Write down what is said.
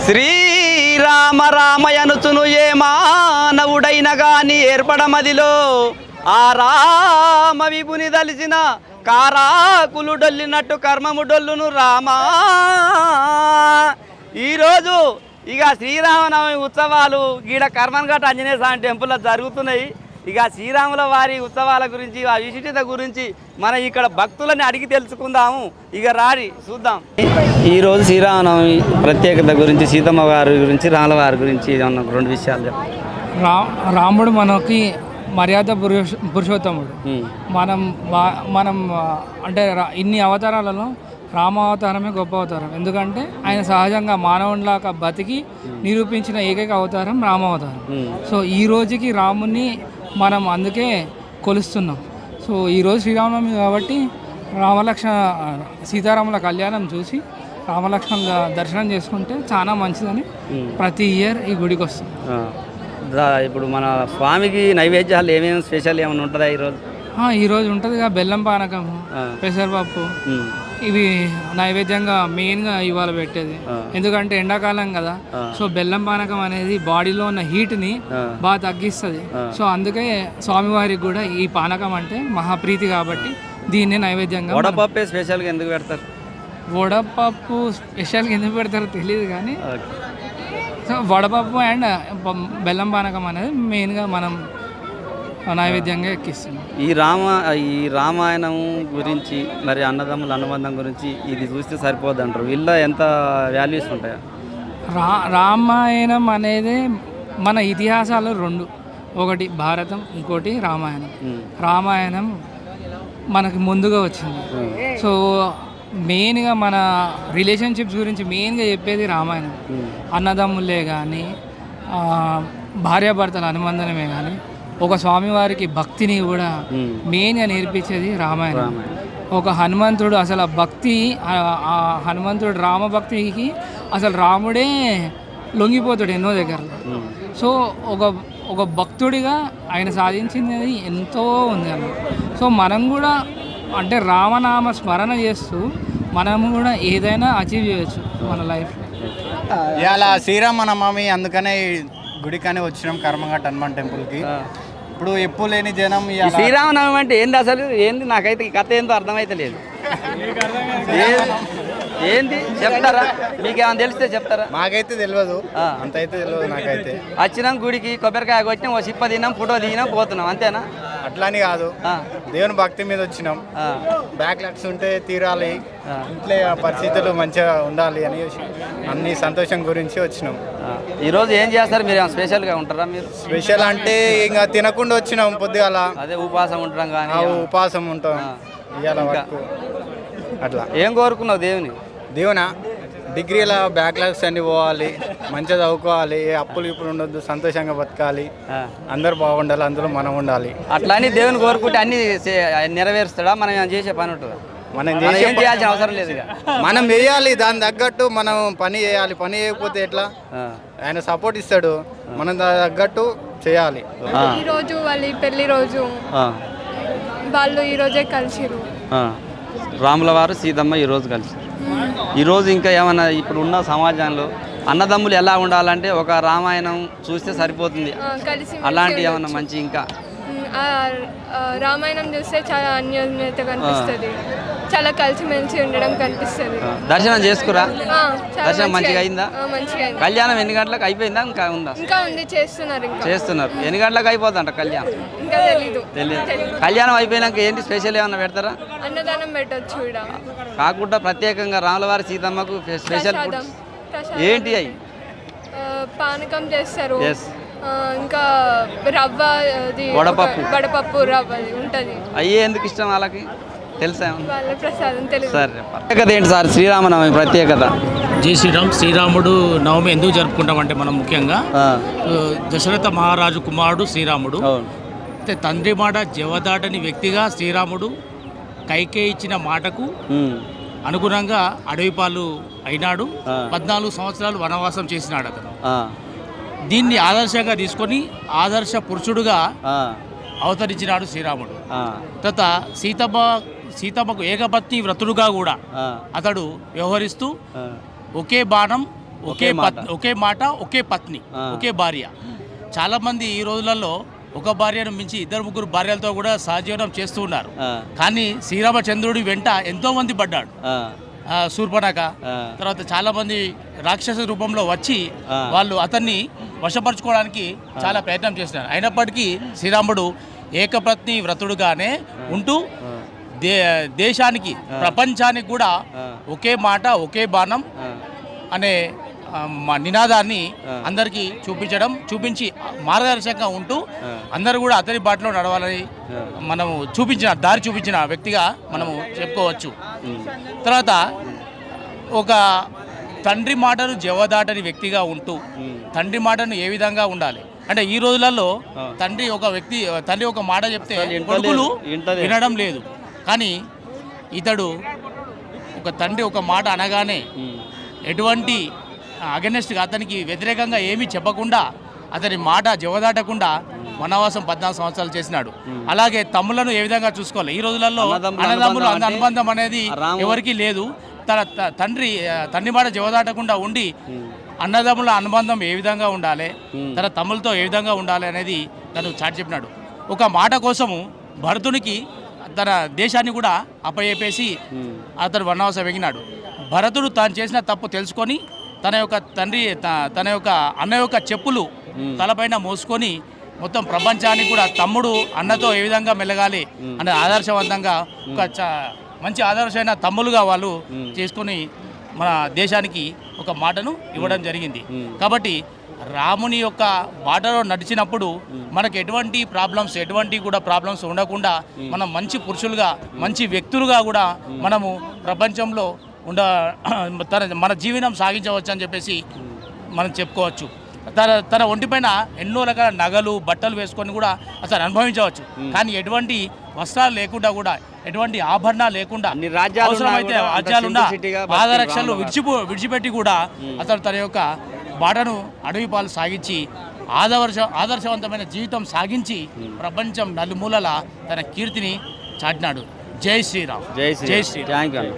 శ్రీరామ రామయనుచును ఏ మానవుడైన గాని ఏర్పడమదిలో ఆ రామ విభుని దలిసిన కారాకులు డొల్లినట్టు కర్మము డొల్లును రామా. ఈరోజు ఇక శ్రీరామనవమి ఉత్సవాలు గీడ కర్మన్ఘాట్ ఆంజనేయ స్వామి టెంపుల్లో జరుగుతున్నాయి. ఇక శ్రీరాముల వారి ఉత్సవాల గురించి ఆ విశిష్టత గురించి మనం ఇక్కడ భక్తులని అడిగి తెలుసుకుందాము. ఇక రారి చూద్దాం. ఈరోజు శ్రీరామనవమి ప్రత్యేకత గురించి, సీతమ్మ వారి గురించి, రాముల వారి గురించి రెండు విషయాలు చెప్పండి. రాముడు మనకి మర్యాద పురుషోత్తముడు. మనం అంటే ఇన్ని అవతారాలలో రామావతారమే గొప్ప అవతారం. ఎందుకంటే ఆయన సహజంగా మానవునిలాగా బతికి నిరూపించిన ఏకైక అవతారం రామావతారం. సో ఈ రోజుకి రాముని మనం అందుకే కొలుస్తున్నాం. సో ఈరోజు శ్రీరామనవమి కాబట్టి సీతారాముల కళ్యాణం చూసి రామలక్ష్మణుల దర్శనం చేసుకుంటే చాలా మంచిదని ప్రతి ఇయర్ ఈ గుడికి వస్తాం. ఇప్పుడు మన స్వామికి నైవేద్యాలు ఏమేమి స్పెషల్ ఏమైనా ఉంటుందా ఈరోజు? ఈరోజు ఉంటుంది బెల్లం పానకము, పెసరపప్పు, ఇవి నైవేద్యంగా మెయిన్గా ఇవాళ పెట్టేది. ఎందుకంటే ఎండాకాలం కదా, సో బెల్లం పానకం అనేది బాడీలో ఉన్న హీట్ని బాగా తగ్గిస్తుంది. సో అందుకే స్వామివారికి కూడా ఈ పానకం అంటే మహాప్రీతి కాబట్టి దీన్ని నైవేద్యంగా. వడపప్పు స్పెషల్గా ఎందుకు పెడతారు? వడపప్పు స్పెషల్గా ఎందుకు పెడతారో తెలియదు కానీ సో వడపప్పు అండ్ బెల్లం పానకం అనేది మెయిన్గా మనం నైవేద్యంగా ఎక్కిస్తున్నాం. ఈ రామాయణం గురించి మరి అన్నదమ్ముల అనుబంధం గురించి ఇది చూస్తే సరిపోద్ది అంటారు. వీళ్ళ ఎంత వాల్యూస్ ఉంటాయా? రామాయణం అనేది మన ఇతిహాసాలు రెండు, ఒకటి భారతం, ఇంకోటి రామాయణం. రామాయణం మనకి ముందుగా వచ్చింది. సో మెయిన్గా మన రిలేషన్షిప్స్ గురించి మెయిన్గా చెప్పేది రామాయణం. అన్నదమ్ములే కానీ భార్యాభర్తల అనుబంధనమే కానీ ఒక స్వామివారికి భక్తిని కూడా మెయిన్గా నేర్పించేది రామాయణం. ఒక హనుమంతుడు అసలు ఆ భక్తి, ఆ హనుమంతుడు రామభక్తికి అసలు రాముడే లొంగిపోతాడు ఎన్నో దగ్గరలో. సో ఒక భక్తుడిగా ఆయన సాధించినది ఎంతో ఉంది అన్న. సో మనం కూడా అంటే రామనామ స్మరణ చేస్తూ మనము కూడా ఏదైనా అచీవ్ చేయొచ్చు మన లైఫ్లో. ఇలా శ్రీరామనవమి అందుకనే గుడికనే వచ్చినాం కర్మఘాట్ హనుమాన్ టెంపుల్కి. ఇప్పుడు ఎప్పుడు లేని జనం శ్రీరామనవమి అంటే ఏంది అసలు? ఏంది నాకైతే ఈ కథ ఏందో అర్థమైతే లేదు. ఏంది చెప్తారా? మీకేమైనా తెలిస్తే చెప్తారా? మాకైతే తెలియదు, అంతైతే తెలియదు నాకైతే. వచ్చినాం గుడికి, కొబ్బరికాయ కొట్టినాం, ఓ సిప్ప తిన్నాం, ఫోటో దిగినాం, పోతున్నాం, అంతేనా? అట్లాని కాదు, దేవుని భక్తి మీద వచ్చినాం. బ్యాక్లాగ్స్ ఉంటే తీరాలి, ఇంట్లో పరిస్థితులు మంచిగా ఉండాలి అని అన్ని సంతోషం గురించి వచ్చినాం. ఈరోజు ఏం చేస్తారు మీరు? స్పెషల్గా ఉంటారా మీరు? స్పెషల్ అంటే ఇంకా తినకుండా వచ్చినాం పొద్దుగాల. అదే ఉపవాసం ఉంటాం కానీ. ఉపవాసం ఉంటాం ఇవాళ వరకు. అట్లా ఏం కోరుకున్నావు దేవుని? దేవునా డిగ్రీల బ్యాక్లాగ్స్ అన్ని పోవాలి, మంచిగా చదువుకోవాలి, అప్పులు ఇప్పుడు ఉండొద్దు, సంతోషంగా బతకాలి, అందరు బాగుండాలి, అందులో మనం ఉండాలి. అట్లా అని దేవుని కోరుకుంటే అన్ని నెరవేరుస్తాడా? మనం చేసే పని ఉంటుందా? మనం చేయాల్సిన అవసరం లేదు, మనం చేయాలి, దాని తగ్గట్టు మనం పని చేయాలి. పని చేయకపోతే ఎట్లా? ఆయన సపోర్ట్ ఇస్తాడు, మనం తగ్గట్టు చేయాలి. ఈరోజు వాళ్ళ పెళ్లి రోజు, వాళ్ళు ఈరోజే కలిసిరు. రాముల వారు సీతమ్మ ఈరోజు కలిసి. ఈరోజు ఇంకా ఏమన్నా ఇప్పుడు ఉన్న సమాజంలో అన్నదమ్ములు ఎలా ఉండాలంటే ఒక రామాయణం చూస్తే సరిపోతుంది, అలాంటి ఏమన్నా మంచి ఇంకా రామాయణం చూస్తే చాలా అన్యోన్యత కనిపిస్తుంది, చాలా కలిసిమెలిసి ఉండడం కనిపిస్తుంది. దర్శనం చేసుకురా? దర్శనం మంచిగా అయిందా? కళ్యాణం ఎన్ని గంటలకు అయిపోయిందా? ఇంకా ఉందా? ఇంకా ఉంది, చేస్తున్నారు. ఎన్ని గంటలకు అయిపోతుంట కళ్యాణం? ఇంకా తెలియదు. కళ్యాణం అయిపోయినాక ఏంటి స్పెషల్ ఏమన్నా పెడతారా? అన్నదానం పెట్టొచ్చు. కాకుండా ప్రత్యేకంగా రాములవారి సీతమ్మకు స్పెషల్ ఏంటి? అవి పానకం చేస్తారు, ఇంకా రవ్వ, వడపప్పు రవ్వ ఉంటుంది. అయ్యే ఎందుకు ఇష్టం వాళ్ళకి తెలుసా? వాళ్ళ ప్రసాదం తెలుసు. సరే, ప్రత్యేకత ఏంటి సార్ శ్రీరామనవమి ప్రత్యేకత? జై శ్రీరామ్. శ్రీరాముడు నవమి ఎందుకు జరుపుకుంటామంటే మనం ముఖ్యంగా దశరథ మహారాజు కుమారుడు శ్రీరాముడు. అయితే తండ్రి మాట జవదాటని వ్యక్తిగా శ్రీరాముడు కైకేయి ఇచ్చిన మాటకు అనుగుణంగా అడవిపాలు అయినాడు. 14 సంవత్సరాలు వనవాసం చేసినాడు అతను. దీన్ని ఆదర్శంగా తీసుకొని ఆదర్శ పురుషుడుగా అవతరించినాడు శ్రీరాముడు. తర్వాత సీతమ్మకు ఏకపత్ని వ్రతుడుగా కూడా అతడు వ్యవహరిస్తూ ఒకే బాణం ఒకే మాట. ఒకే మాట ఒకే పత్ని ఒకే భార్య. చాలామంది ఈ రోజులలో ఒక భార్యను మించి 2-3 భార్యలతో కూడా సహజీవనం చేస్తూ ఉన్నారు. కానీ శ్రీరామచంద్రుడి వెంట ఎంతోమంది పడ్డాడు. శూర్పణఖ, తర్వాత చాలామంది రాక్షస రూపంలో వచ్చి వాళ్ళు అతన్ని వశపరచుకోవడానికి చాలా ప్రయత్నం చేస్తున్నారు. అయినప్పటికీ శ్రీరాముడు ఏకపత్ని వ్రతుడుగానే ఉంటూ దేశానికి ప్రపంచానికి కూడా ఒకే మాట ఒకే బాణం అనే నినాదాన్ని అందరికీ చూపించి మార్గదర్శకంగా ఉంటూ అందరూ కూడా అతని బాటలో నడవాలని మనము దారి చూపించిన వ్యక్తిగా మనము చెప్పుకోవచ్చు. తర్వాత ఒక తండ్రి మాటను జవదాటని వ్యక్తిగా ఉంటూ తండ్రి మాటను ఏ విధంగా ఉండాలి అంటే ఈ రోజులలో తండ్రి ఒక మాట చెప్తే కొడుకులు వినడం లేదు. కానీ ఇతడు ఒక తండ్రి ఒక మాట అనగానే ఎటువంటి అగెనెస్ట్గా అతనికి వ్యతిరేకంగా ఏమీ చెప్పకుండా అతని మాట జవదాటకుండా వనవాసం 14 సంవత్సరాలు చేసినాడు. అలాగే తమ్ములను ఏ విధంగా చూసుకోవాలి. ఈ రోజులలో అన్నదమ్ములు అనుబంధం అనేది ఎవరికీ లేదు. తన తండ్రి మాట జవదాటకుండా ఉండి అన్నదమ్ముల అనుబంధం ఏ విధంగా ఉండాలి, తన తమ్ములతో ఏ విధంగా ఉండాలి అనేది తను చాటి చెప్పినాడు. ఒక మాట కోసము భరతునికి తన దేశాన్ని కూడా అప్పచెప్పేసి అతడు వనవాసం వెగినాడు. భరతుడు తాను చేసిన తప్పు తెలుసుకొని తన యొక్క అన్న యొక్క చెప్పులు తలపైన మోసుకొని మొత్తం ప్రపంచానికి కూడా తమ్ముడు అన్నతో ఏ విధంగా మెలగాలి అనే ఆదర్శవంతంగా ఒక మంచి ఆదర్శమైన తమ్ములుగా వాళ్ళు చేసుకొని మన దేశానికి ఒక మాటను ఇవ్వడం జరిగింది. కాబట్టి రాముని యొక్క బాటలో నడిచినప్పుడు మనకు ఎటువంటి ప్రాబ్లమ్స్ ఉండకుండా మనం మంచి పురుషులుగా మంచి వ్యక్తులుగా కూడా మనము ప్రపంచంలో మన జీవనం సాగించవచ్చు అని చెప్పేసి మనం చెప్పుకోవచ్చు. తన ఒంటిపైన ఎన్నో రకాల నగలు బట్టలు వేసుకొని కూడా అతను అనుభవించవచ్చు. కానీ ఎటువంటి వస్త్రాలు లేకుండా కూడా ఎటువంటి ఆభరణాలు లేకుండా అవసరమైతే రాజ్యాలున్న పాదరక్షలు విడిచిపెట్టి కూడా అతను తన యొక్క బాటను అడవి పాలు సాగించి ఆదర్శవంతమైన జీవితం సాగించి ప్రపంచం నలుమూలల తన కీర్తిని చాటినాడు. జై శ్రీరామ్. జై శ్రీరామ్. Thank you.